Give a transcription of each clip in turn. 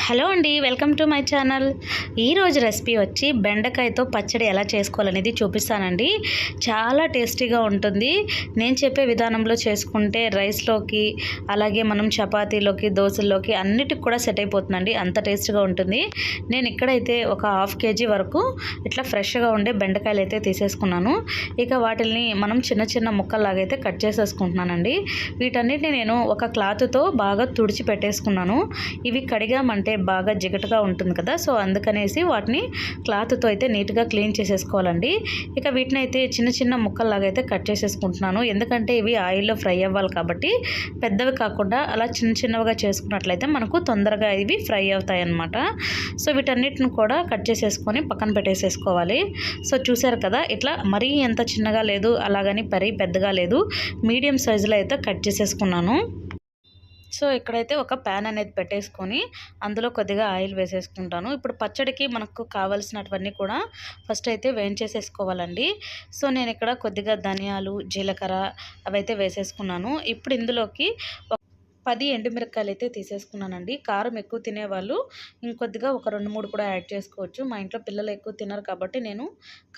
Hello అండి, welcome to my channel. ఈరోజు recipe వచ్చి బెండకాయతో పచ్చడి ఎలా చేసుకోవాలనేది చూపిస్తానండి. చాలా టేస్టీగా ఉంటుంది. నేను చెప్పే విధానంలో చేసుకుంటే రైస్లోకి, అలాగే మనం చపాతీలోకి, దోశల్లోకి అన్నిటికి కూడా సెట్ అయిపోతుందండి. అంత టేస్ట్గా ఉంటుంది. నేను ఇక్కడైతే ఒక హాఫ్ కేజీ వరకు ఇట్లా ఫ్రెష్గా ఉండే బెండకాయలు అయితే తీసేసుకున్నాను. ఇక వాటిని మనం చిన్న చిన్న ముక్కల్లాగైతే కట్ చేసేసుకుంటున్నానండి. వీటన్నిటిని నేను ఒక క్లాత్తో బాగా తుడిచి పెట్టేసుకున్నాను. ఇవి కడిగామంటే బాగా జిగటగా ఉంటుంది కదా, సో అందుకనేసి వాటిని క్లాత్తో అయితే నీట్గా క్లీన్ చేసేసుకోవాలండి. ఇక వీటిని అయితే చిన్న చిన్న ముక్కల్లాగా అయితే కట్ చేసేసుకుంటున్నాను. ఎందుకంటే ఇవి ఆయిల్లో ఫ్రై అవ్వాలి కాబట్టి పెద్దవి కాకుండా అలా చిన్న చిన్నవిగా చేసుకున్నట్లయితే మనకు తొందరగా ఇవి ఫ్రై అవుతాయి అన్నమాట. సో వీటన్నిటిని కూడా కట్ చేసేసుకొని పక్కన పెట్టేసేసుకోవాలి. సో చూసారు కదా, ఇట్లా మరీ ఎంత చిన్నగా లేదు, అలాగని మరీ పెద్దగా లేదు, మీడియం సైజులో అయితే కట్ చేసేసుకున్నాను. సో ఇక్కడైతే ఒక ప్యాన్ అనేది పెట్టేసుకొని అందులో కొద్దిగా ఆయిల్ వేసేసుకుంటాను. ఇప్పుడు పచ్చడికి మనకు కావాల్సినటువన్నీ కూడా ఫస్ట్ అయితే వేయించేసేసుకోవాలండి. సో నేను ఇక్కడ కొద్దిగా ధనియాలు, జీలకర్ర అవైతే వేసేసుకున్నాను. ఇప్పుడు ఇందులోకి 10 ఎండుమిరపకాయలు అయితే తీసేసుకున్నానండి. కారం ఎక్కువ తినేవాళ్ళు ఇంకొద్దిగా ఒక 2-3 కూడా యాడ్ చేసుకోవచ్చు. మా ఇంట్లో పిల్లలు ఎక్కువ తినరు కాబట్టి నేను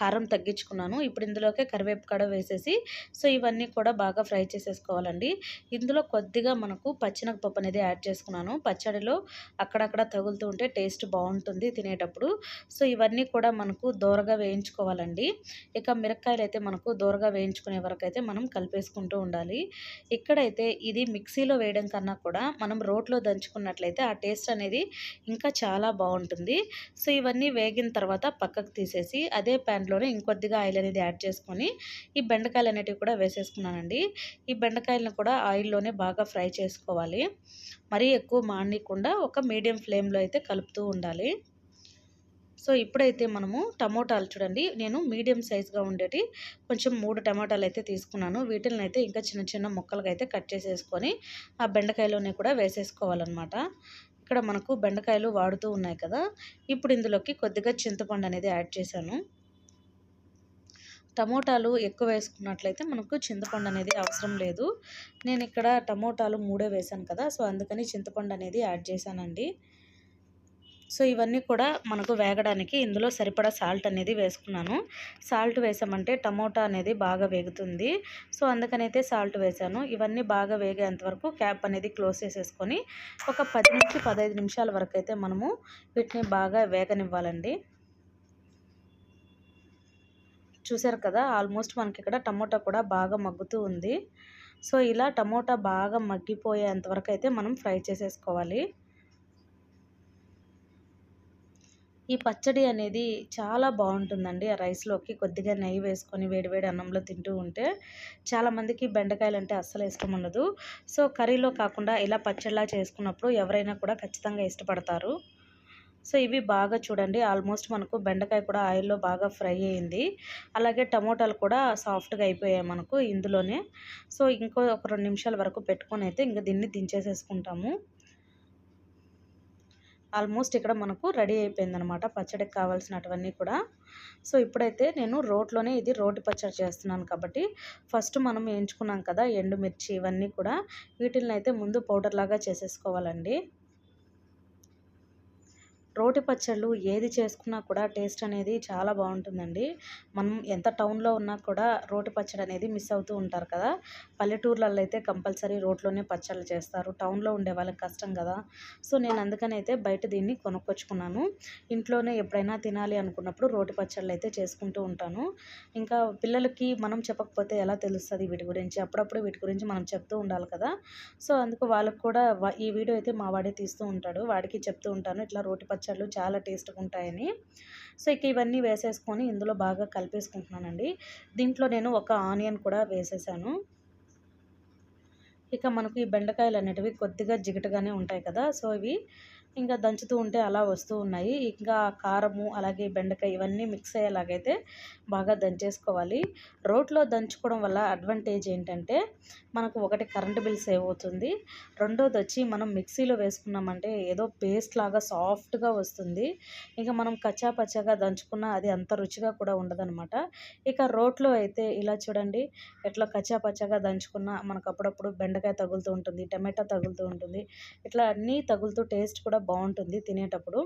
కారం తగ్గించుకున్నాను. ఇప్పుడు ఇందులోకి కరివేపు కూడా వేసేసి సో ఇవన్నీ కూడా బాగా ఫ్రై చేసేసుకోవాలండి. ఇందులో కొద్దిగా మనకు పచ్చినగపప్పు అనేది యాడ్ చేసుకున్నాను. పచ్చడిలో అక్కడక్కడ తగులుతూ ఉంటే టేస్ట్ బాగుంటుంది తినేటప్పుడు. సో ఇవన్నీ కూడా మనకు దోరగా వేయించుకోవాలండి. ఇక మిరపకాయలు అయితే మనకు దోరగా వేయించుకునే వరకు అయితే మనం కలిపేసుకుంటూ ఉండాలి. ఇక్కడైతే ఇది మిక్సీలో వేయడం కన్నా కూడా మనం రోట్లో దంచుకున్నట్లయితే ఆ టేస్ట్ అనేది ఇంకా చాలా బాగుంటుంది. సో ఇవన్నీ వేగిన తర్వాత పక్కకు తీసేసి అదే ప్యాన్లోనే ఇంకొద్దిగా ఆయిల్ అనేది యాడ్ చేసుకొని ఈ బెండకాయలు అనేటివి కూడా వేసేసుకున్నానండి. ఈ బెండకాయలను కూడా ఆయిల్లోనే బాగా ఫ్రై చేసుకోవాలి. మరీ ఎక్కువ మాడనీయకుండా ఒక మీడియం ఫ్లేమ్లో అయితే కలుపుతూ ఉండాలి. సో ఇప్పుడైతే మనము టమోటాలు చూడండి, నేను మీడియం సైజ్గా ఉండేటి కొంచెం 3 టమాటాలు అయితే తీసుకున్నాను. వీటిని అయితే ఇంకా చిన్న చిన్న ముక్కలుగా అయితే కట్ చేసేసుకొని ఆ బెండకాయలోనే కూడా వేసేసుకోవాలన్నమాట. ఇక్కడ మనకు బెండకాయలు వాడుతూ ఉన్నాయి కదా, ఇప్పుడు ఇందులోకి కొద్దిగా చింతపండు అనేది యాడ్ చేశాను. టమోటాలు ఎక్కువ వేసుకున్నట్లయితే మనకు చింతపండు అనేది అవసరం లేదు. నేను ఇక్కడ టమోటాలు 3 వేసాను కదా, సో అందుకని చింతపండు అనేది యాడ్ చేశానండి. సో ఇవన్నీ కూడా మనకు వేగడానికి ఇందులో సరిపడా సాల్ట్ అనేది వేసుకున్నాను. సాల్ట్ వేసామంటే టమోటా అనేది బాగా వేగుతుంది. సో అందుకనైతే సాల్ట్ వేసాను. ఇవన్నీ బాగా వేగేంత వరకు క్యాప్ అనేది క్లోజ్ చేసేసుకొని ఒక 10-15 నిమిషాల వరకు అయితే మనము వీటిని బాగా వేగనివ్వాలండి. చూసారు కదా, ఆల్మోస్ట్ మనకి ఇక్కడ టమోటా కూడా బాగా మగ్గుతూ ఉంది. సో ఇలా టమోటా బాగా మగ్గిపోయేంత వరకు అయితే మనం ఫ్రై చేసేసుకోవాలి. ఈ పచ్చడి అనేది చాలా బాగుంటుందండి. ఆ రైస్లోకి కొద్దిగా నెయ్యి వేసుకొని వేడివేడి అన్నంలో తింటూ ఉంటే చాలామందికి బెండకాయలు అంటే అస్సలు ఇష్టం ఉండదు. సో కర్రీలో కాకుండా ఇలా పచ్చడిలా చేసుకున్నప్పుడు ఎవరైనా కూడా ఖచ్చితంగా ఇష్టపడతారు. సో ఇవి బాగా చూడండి, ఆల్మోస్ట్ మనకు బెండకాయ కూడా ఆయిల్లో బాగా ఫ్రై అయింది. అలాగే టమోటాలు కూడా సాఫ్ట్గా అయిపోయాయి మనకు ఇందులోనే. సో ఇంకో ఒక 2 నిమిషాల వరకు పెట్టుకొని అయితే ఇంక దీన్ని దించేసేసుకుంటాము. ఆల్మోస్ట్ ఇక్కడ మనకు రెడీ అయిపోయిందనమాట పచ్చడికి కావాల్సినటువన్నీ కూడా. సో ఇప్పుడైతే నేను రోట్లోనే ఇది రోటి పచ్చడి చేస్తున్నాను కాబట్టి ఫస్ట్ మనం వేయించుకున్నాం కదా ఎండుమిర్చి, ఇవన్నీ కూడా వీటిని అయితే ముందు పౌడర్ లాగా చేసేసుకోవాలండి. రోటి పచ్చళ్ళు ఏది చేసుకున్నా కూడా టేస్ట్ అనేది చాలా బాగుంటుందండి. మనం ఎంత టౌన్లో ఉన్నా కూడా రోటి పచ్చడి అనేది మిస్ అవుతూ ఉంటారు కదా. పల్లెటూర్లలో అయితే కంపల్సరీ రోట్లోనే పచ్చళ్ళు చేస్తారు. టౌన్లో ఉండే వాళ్ళకి కష్టం కదా. సో నేను అందుకనైతే బయట దీన్ని కొనుక్కొచ్చుకున్నాను. ఇంట్లోనే ఎప్పుడైనా తినాలి అనుకున్నప్పుడు రోటి పచ్చళ్ళు అయితే చేసుకుంటూ ఉంటాను. ఇంకా పిల్లలకి మనం చెప్పకపోతే ఎలా తెలుస్తుంది వీటి గురించి, అప్పుడప్పుడు వీటి గురించి మనం చెప్తూ ఉండాలి కదా. సో అందుకు వాళ్ళకు కూడా ఈ వీడియో అయితే మా వాడే తీస్తూ ఉంటాడు, వాడికి చెప్తూ ఉంటాను ఇట్లా రోటి పచ్చళ్ళు చాలా టేస్ట్గా ఉంటాయని. సో ఇక ఇవన్నీ వేసేసుకొని ఇందులో బాగా కలిపేసుకుంటున్నానండి. దీంట్లో నేను ఒక ఆనియన్ కూడా వేసేసాను. ఇక మనకు ఈ బెండకాయలు అనేటివి కొద్దిగా జిగటగానే ఉంటాయి కదా, సో ఇవి ఇంకా దంచుతూ ఉంటే అలా వస్తూ ఉన్నాయి. ఇంకా కారము అలాగే బెండకాయ ఇవన్నీ మిక్స్ అయ్యేలాగైతే బాగా దంచేసుకోవాలి. రోట్లో దంచుకోవడం వల్ల అడ్వాంటేజ్ ఏంటంటే మనకు ఒకటి కరెంటు బిల్ సేవ్ అవుతుంది. రెండోది వచ్చి మనం మిక్సీలో వేసుకున్నామంటే ఏదో పేస్ట్ లాగా సాఫ్ట్గా వస్తుంది. ఇక మనం కచ్చా పచ్చాగా దంచుకున్న అది అంత రుచిగా కూడా ఉండదనమాట. ఇక రోట్లో అయితే ఇలా చూడండి, ఎట్లా కచ్చా పచ్చాగా దంచుకున్న మనకు అప్పుడప్పుడు బెండకాయ తగులుతూ ఉంటుంది, టమాటా తగులుతూ ఉంటుంది, ఇట్లా అన్నీ తగులుతూ టేస్ట్ కూడా బాగుంటుంది తినేటప్పుడు.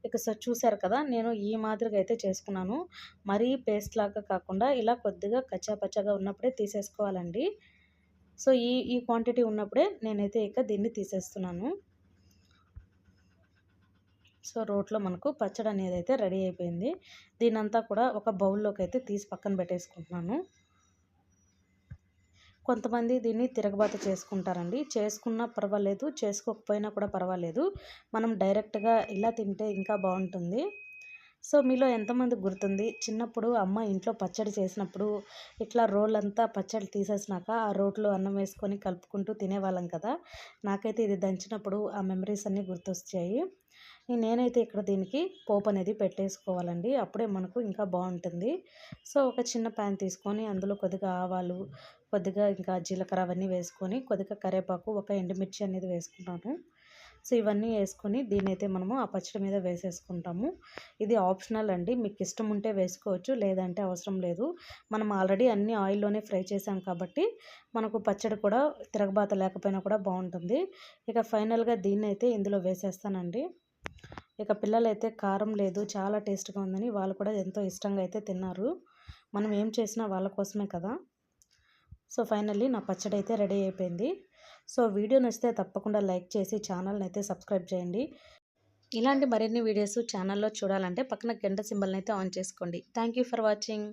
ఇక చూసారు కదా, నేను ఈ మాదిరిగా అయితే చేసుకున్నాను. మరీ పేస్ట్ లాగా కాకుండా ఇలా కొద్దిగా కచ్చా పచ్చాగా ఉన్నప్పుడే తీసేసుకోవాలండి. సో ఈ క్వాంటిటీ ఉన్నప్పుడే నేనైతే ఇక దీన్ని తీసేస్తున్నాను. సో రోట్లో మనకు పచ్చడి అనేది అయితే రెడీ అయిపోయింది. దీనంతా కూడా ఒక బౌల్లోకి అయితే తీసి పక్కన పెట్టేసుకుంటున్నాను. కొంతమంది దీన్ని తిరగబాత చేసుకుంటారండి. చేసుకున్నా పర్వాలేదు, చేసుకోకపోయినా కూడా పర్వాలేదు. మనం డైరెక్ట్గా ఇలా తింటే ఇంకా బాగుంటుంది. సో మీలో ఎంతమంది గుర్తుంది, చిన్నప్పుడు అమ్మ ఇంట్లో పచ్చడి చేసినప్పుడు ఇట్లా రోలంతా పచ్చడి తీసేసినాక ఆ రోట్లో అన్నం వేసుకొని కలుపుకుంటూ తినేవాళ్ళం కదా. నాకైతే ఇది దంచినప్పుడు ఆ మెమరీస్ అన్నీ గుర్తొచ్చాయి. నేనైతే ఇక్కడ దీనికి పోపు అనేది పెట్టేసుకోవాలండి, అప్పుడే మనకు ఇంకా బాగుంటుంది. సో ఒక చిన్న ప్యాన్ తీసుకొని అందులో కొద్దిగా ఆవాలు, కొద్దిగా ఇంకా జీలకర్ర అవన్నీ వేసుకొని, కొద్దిగా కరివేపాకు, ఒక ఎండుమిర్చి అనేది వేసుకున్నాను. సో ఇవన్నీ వేసుకొని దీన్నైతే మనము ఆ పచ్చడి మీద వేసేసుకుంటాము. ఇది ఆప్షనల్ అండి, మీకు ఇష్టం ఉంటే వేసుకోవచ్చు, లేదంటే అవసరం లేదు. మనం ఆల్రెడీ అన్ని ఆయిల్లోనే ఫ్రై చేసాం కాబట్టి మనకు పచ్చడి కూడా తిరగబాత లేకపోయినా కూడా బాగుంటుంది. ఇక ఫైనల్గా దీన్నైతే ఇందులో వేసేస్తానండి. ఇక పిల్లలైతే కారం లేదు, చాలా టేస్ట్గా ఉందని వాళ్ళు కూడా ఎంతో ఇష్టంగా అయితే తిన్నారు. మనం ఏం చేసినా వాళ్ళ కోసమే కదా. సో ఫైనల్లీ నా పచ్చడి అయితే రెడీ అయిపోయింది. సో వీడియో నచ్చితే తప్పకుండా లైక్ చేసి ఛానల్ని అయితే సబ్స్క్రైబ్ చేయండి. ఇలాంటి మరిన్ని వీడియోస్ ఛానల్లో చూడాలంటే పక్కన గంట సింబల్ని అయితే ఆన్ చేసుకోండి. Thank you for watching.